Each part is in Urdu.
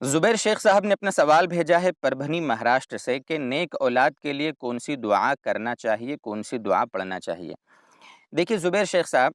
زبیر شیخ صاحب نے اپنا سوال بھیجا ہے پربھنی مہاراشٹر سے کہ نیک اولاد کے لیے کون سی دعا کرنا چاہیے، کون سی دعا پڑھنا چاہیے۔ دیکھیے زبیر شیخ صاحب،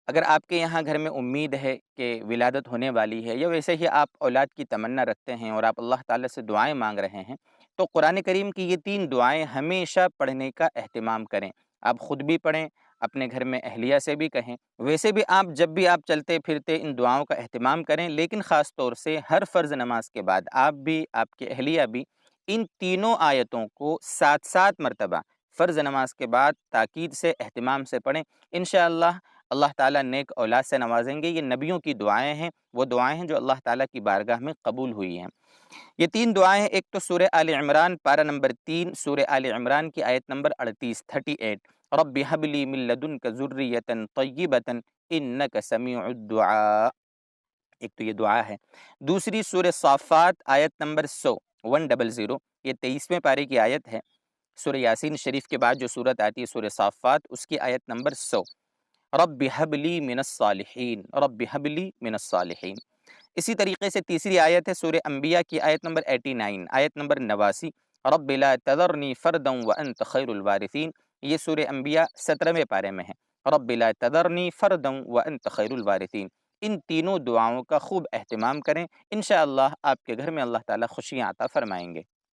اگر آپ کے یہاں گھر میں امید ہے کہ ولادت ہونے والی ہے، یا ویسے ہی آپ اولاد کی تمنا رکھتے ہیں اور آپ اللہ تعالیٰ سے دعائیں مانگ رہے ہیں، تو قرآن کریم کی یہ 3 دعائیں ہمیشہ پڑھنے کا اہتمام کریں۔ آپ خود بھی پڑھیں، اپنے گھر میں اہلیہ سے بھی کہیں، ویسے بھی آپ جب بھی آپ چلتے پھرتے ان دعاؤں کا اہتمام کریں، لیکن خاص طور سے ہر فرض نماز کے بعد آپ بھی، آپ کے اہلیہ بھی ان تینوں آیتوں کو 7 مرتبہ فرض نماز کے بعد تاکید سے، اہتمام سے پڑھیں۔ انشاءاللہ اللہ تعالیٰ نیک اولاد سے نوازیں گے۔ یہ نبیوں کی دعائیں ہیں، وہ دعائیں ہیں جو اللہ تعالیٰ کی بارگاہ میں قبول ہوئی ہیں۔ یہ 3 دعائیں ہیں، ایک تو سورہ آل عمران پارہ نمبر 3، سورہ آل عمران کی آیت نمبر 38 رب ہب لی من لدنک ذریۃ طیبۃ انک سمیع الدعاء، ایک تو یہ دعا ہے۔ دوسری سورہ صافات آیت نمبر 100 یہ 23ویں پارے کی آیت ہے۔ سورہ یاسین شریف کے بعد جو صورت آتی ہے سورہ صافات، اس کی آیت نمبر 100، رب حب لی من الصالحین، رب حب لی من الصالحین۔ اسی طریقے سے تیسری آیت ہے سورہ انبیاء کی آیت نمبر 89، آیت نمبر 89، رب لا تذرنی فردا وانت خیر الوارثین۔ یہ سورہ انبیاء 17ویں پارے میں ہے، رب لا تذرنی فردا وانت خیر الوارثین۔ ان تینوں دعاؤں کا خوب اہتمام کریں، انشاءاللہ آپ کے گھر میں اللہ تعالیٰ خوشیاں عطا فرمائیں گے۔